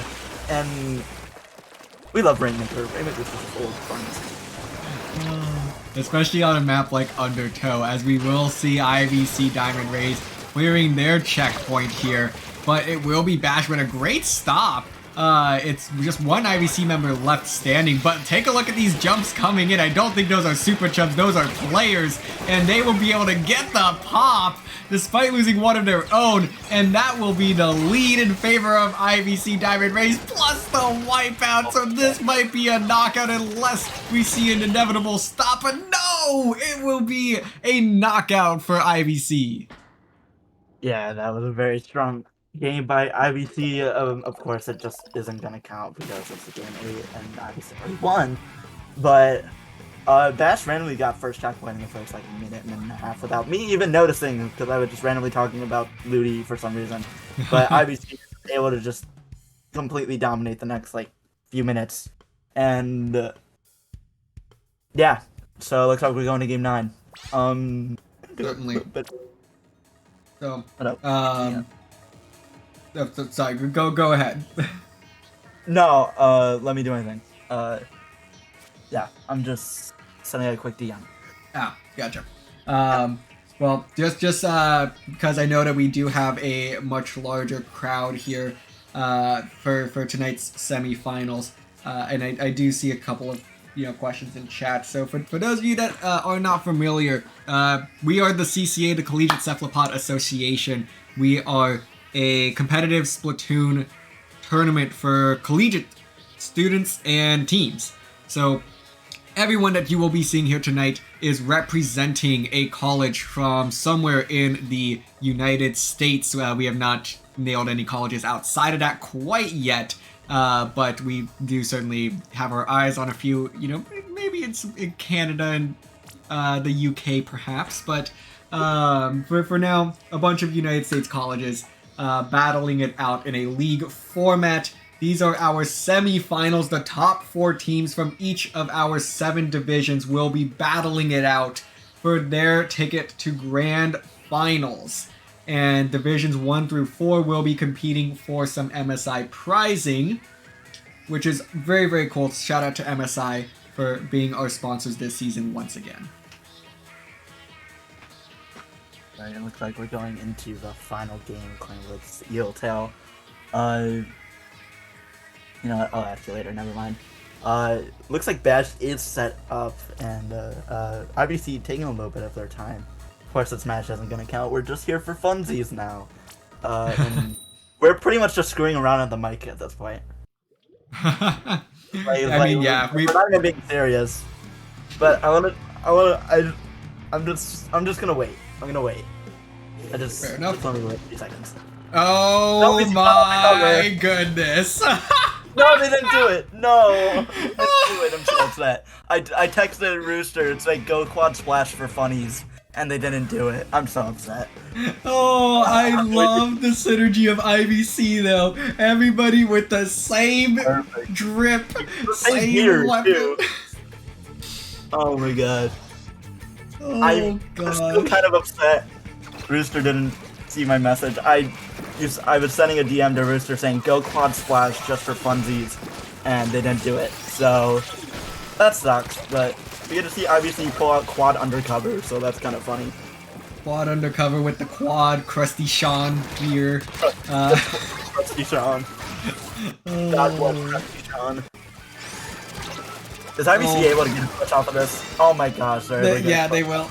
and we love Rainmaker. Rainmaker's just full of fun. Especially on a map like Undertow, as we will see IVC Diamond Rays clearing their checkpoint here, but it will be Bash with a great stop. It's just one IVC member left standing, but take a look at these jumps coming in. I don't think those are super chumps, those are players, and they will be able to get the pop despite losing one of their own, and that will be the lead in favor of IVC Diamond Rays, plus the wipeout, so this might be a knockout unless we see an inevitable stop, but no! It will be a knockout for IVC. Yeah, that was a very strong game by IVC. Of course, it just isn't going to count because it's a game 8 and IVC won. But Bash randomly got first checkpoint in the first like minute and a half without me even noticing because I was just randomly talking about Ludi for some reason. But IVC was able to just completely dominate the next like few minutes. And yeah, so it looks like we're going to game 9. Certainly. But So, yeah. sorry, go ahead. No, let me do anything. Yeah, I'm just sending a quick DM. Ah, gotcha. Well, just because I know that we do have a much larger crowd here for tonight's semifinals, and I do see a couple of questions in chat. So for those of you that are not familiar, we are the CCA, the Collegiate Cephalopod Association. We are a competitive Splatoon tournament for collegiate students and teams. So everyone that you will be seeing here tonight is representing a college from somewhere in the United States. We have not nailed any colleges outside of that quite yet, but we do certainly have our eyes on a few, maybe it's in Canada and the UK perhaps, but for now, a bunch of United States colleges battling it out in a league format. These are our semifinals. The top 4 teams from each of our 7 divisions will be battling it out for their ticket to grand finals. And divisions 1 through 4 will be competing for some MSI prizing, which is very, very cool. Shout out to MSI for being our sponsors this season once again. Right, it looks like we're going into the final game, Claimless Eeltail. I'll ask you later, never mind. Looks like Bash is set up, and IBC taking a little bit of their time. Of course, this match isn't going to count. We're just here for funsies now. And we're pretty much just screwing around on the mic at this point. We're not even being serious. But I'm just gonna wait. I'm gonna wait. Fair enough. Just let me wait a few seconds. Oh he's my goodness. No, they didn't do it. No, they didn't do it. I'm so upset. I texted Rooster to say go quad splash for funnies, and they didn't do it. I'm so upset. Oh, I love the synergy of IVC though. Everybody with the same Perfect. drip, same here, weapon. too. Oh my god. Oh I'm still god. kind of upset. Rooster didn't see my message. I was sending a DM to Rooster saying go quad splash just for funsies, and they didn't do it. So that sucks. But we get to see IVC pull out quad undercover, so that's kind of funny. Quad undercover with the quad, Krusty Sean gear. Krusty Sean. God bless Krusty Sean. Is IVC able to get a push off of this? Oh my gosh, Yeah, they will.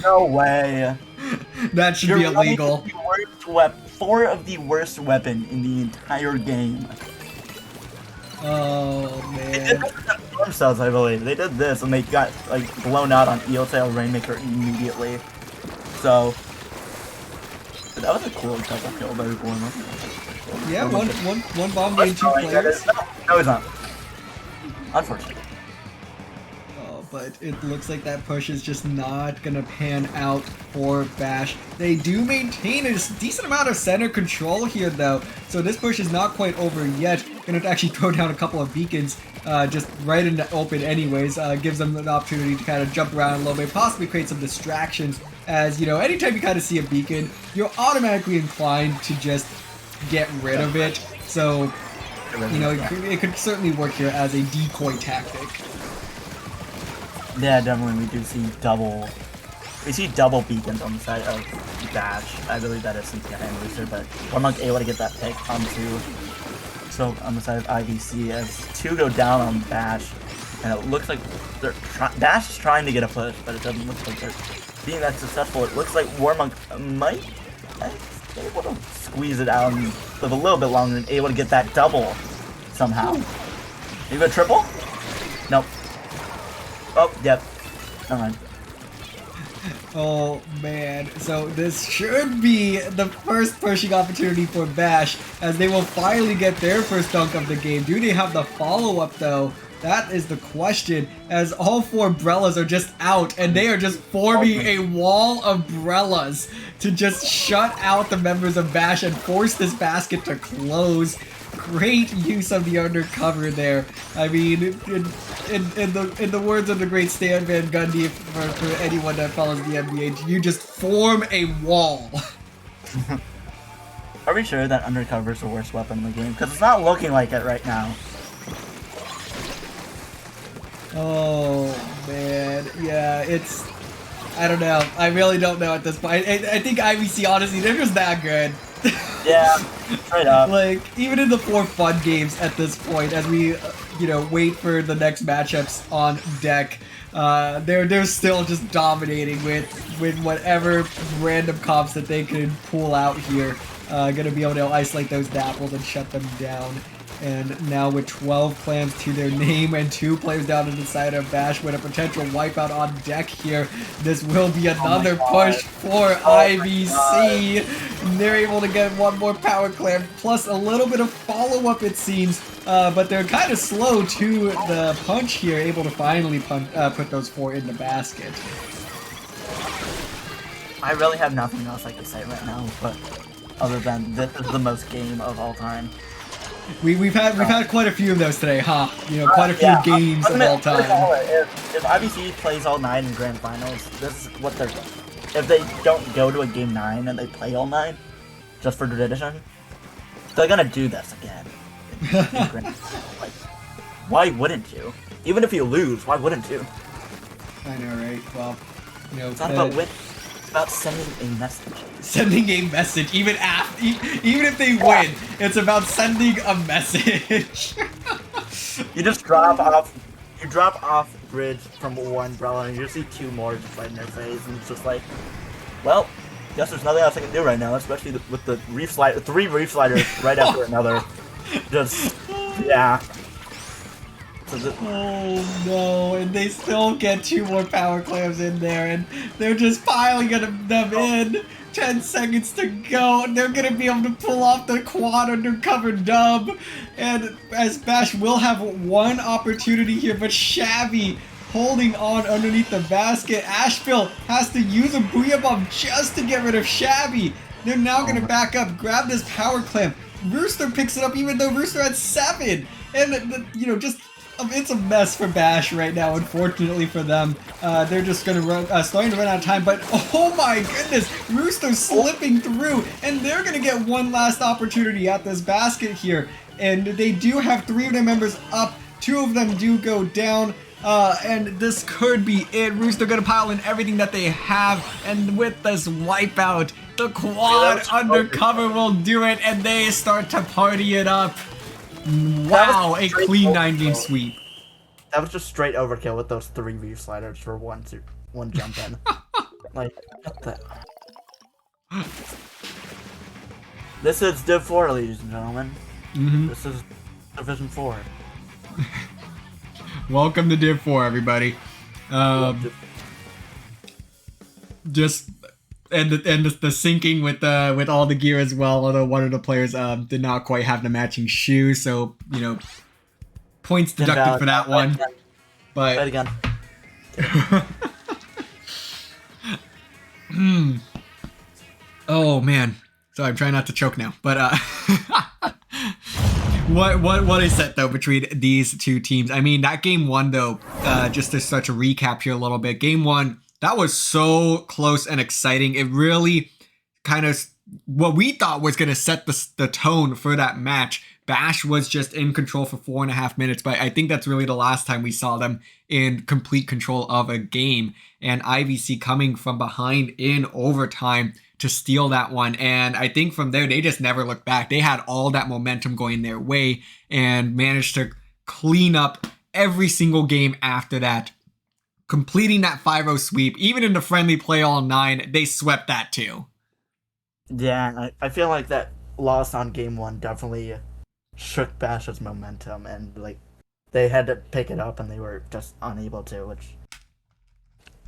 No way. That should be illegal. Four of the worst weapon in the entire game. Oh They did man. this with the storm cells, I believe. They did this and they got like blown out on Eel Tail Rainmaker immediately. So that was a cool double kill by Warm. Yeah, one bomb game, 2 players. No, he's not. Unfortunately. Oh, but it looks like that push is just not gonna pan out for Bash. They do maintain a decent amount of center control here though, so this push is not quite over yet. Gonna actually throw down a couple of beacons just right in the open anyways. Gives them an opportunity to kind of jump around a little bit, possibly create some distractions, as you know, anytime you kind of see a beacon, you're automatically inclined to just get rid of it. So, you know, it could certainly work here as a decoy tactic. Yeah, definitely. We do see double. We see double beacons on the side of Bash. I believe that is CCA and Rooster, but Warmonk able to get that pick onto. So on the side of IVC as 2 go down on Bash, and it looks like Bash is trying to get a push, but it doesn't look like they're being that successful. It looks like Warmonk might be able to squeeze it out and live a little bit longer and able to get that double somehow. Maybe a triple? Nope. Oh, yep. Never mind. Oh man, so this should be the first pushing opportunity for Bash, as they will finally get their first dunk of the game. Do they have the follow-up though? That is the question, as all 4 Brellas are just out, and they are just forming a wall of Brellas to just shut out the members of Bash and force this basket to close. Great use of the undercover there. I mean, in the words of the great Stan Van Gundy, for anyone that follows the NBA, you just form a wall. Are we sure that undercover is the worst weapon in the game? Because it's not looking like it right now. Oh man, yeah, it's, I don't know. I really don't know at this point. I think IVC, honestly, they're just that good. Yeah, straight up. Like, even in the 4 fun games at this point, as we, you know, wait for the next matchups on deck, they're still just dominating with whatever random comps that they can pull out here. Gonna be able to isolate those dapples and shut them down. And now with 12 clans to their name and 2 players down on the side of Bash with a potential wipeout on deck here, this will be another push for IVC. They're able to get 1 more power clan plus a little bit of follow-up, it seems, but they're kind of slow to the punch here, able to finally put those 4 in the basket. I really have nothing else I can say right now, but other than this is the most game of all time. We've had quite a few of those today, huh? You know, quite a few games of all time. If IVC plays all 9 in Grand Finals, this is what they're doing. If they don't go to a game 9 and they play all 9, just for tradition, they're gonna do this again. Like, why wouldn't you? Even if you lose, why wouldn't you? I know, right? Well, you know, it's not about win. It's about sending a message. Sending a message, even if they win, it's about sending a message. You just drop off. You drop off bridge from 1 umbrella, and you see 2 more just right in their face, and it's just like, well, guess there's nothing else I can do right now, especially with the reef slide, 3 reef sliders right after another. Just, yeah. So the, Oh no, and they still get 2 more power clams in there, and they're just piling them in. 10 seconds to go. They're gonna be able to pull off the quad undercover dub. And as Bash will have one opportunity here, but Shabby holding on underneath the basket. Asheville has to use a Booyah Bomb just to get rid of Shabby. They're now gonna back up, grab this power clamp. Rooster picks it up even though Rooster had 7. And, you know, just it's a mess for Bash right now, unfortunately for them. They're just gonna starting to run out of time, but oh my goodness, Rooster's slipping through, and they're gonna get one last opportunity at this basket here. And they do have 3 of their members up, 2 of them do go down. And this could be it. Rooster gonna pile in everything that they have, and with this wipeout, the quad undercover will do it, and they start to party it up. Wow, a clean 9-game sweep. That was just straight overkill with those 3 V sliders for one jump in. Like, what the? This is Div 4, ladies and gentlemen. This is Division 4. Welcome to Div 4, everybody. Just and the syncing with all the gear as well. Although one of the players did not quite have the matching shoes, so you know, points deducted for that one. But Right again. Oh man, so I'm trying not to choke now. But what is set though between these 2 teams? I mean, that game 1 though, just to start to recap here a little bit. Game 1, that was so close and exciting. It really kind of what we thought was going to set the tone for that match. Bash was just in control for 4.5 minutes, but I think that's really the last time we saw them in complete control of a game. And IVC coming from behind in overtime to steal that one. And I think from there, they just never looked back. They had all that momentum going their way and managed to clean up every single game after that, completing that 5-0 sweep. Even in the friendly play all 9, they swept that too. Yeah, I feel like that loss on game 1 definitely shook Bash's momentum, and like they had to pick it up and they were just unable to, which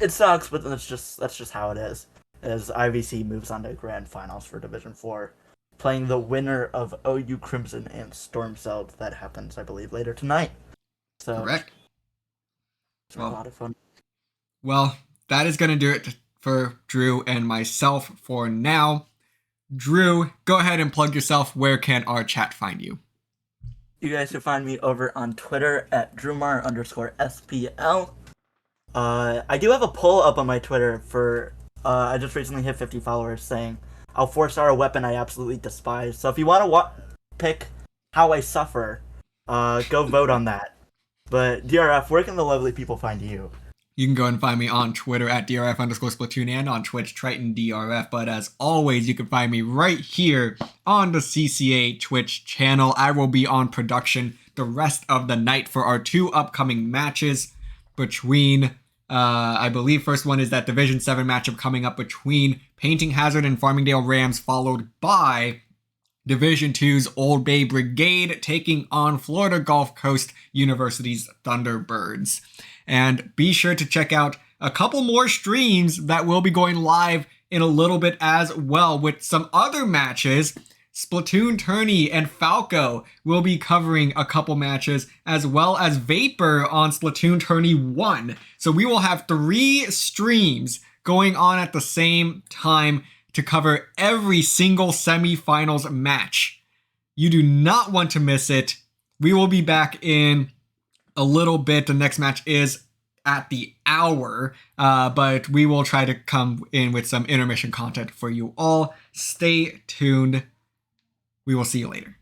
it sucks, but that's just how it is. As IVC moves on to grand finals for Division 4, playing the winner of OU Crimson and Storm Cell. That happens, I believe, later tonight. So correct. It's a lot of fun. Well, that is going to do it for Drew and myself for now. Drew, go ahead and plug yourself. Where can our chat find you? You guys can find me over on Twitter at Drewmar_SPL. I do have a poll up on my Twitter for, I just recently hit 50 followers saying, I'll 4-star a weapon I absolutely despise. So if you want to pick how I suffer, go vote on that. But DRF, where can the lovely people find you? You can go and find me on Twitter at DRF_Splatoon and on Twitch, TritonDRF. But as always, you can find me right here on the CCA Twitch channel. I will be on production the rest of the night for our 2 upcoming matches between, I believe first one is that Division 7 matchup coming up between Painting Hazard and Farmingdale Rams, followed by Division 2's Old Bay Brigade taking on Florida Gulf Coast University's Thunderbirds. And be sure to check out a couple more streams that will be going live in a little bit as well with some other matches. Splatoon Tourney and Falco will be covering a couple matches, as well as Vapor on Splatoon Tourney 1. So we will have 3 streams going on at the same time to cover every single semifinals match. You do not want to miss it. We will be back in a little bit. The next match is at the hour, but we will try to come in with some intermission content for you all. Stay tuned. We will see you later.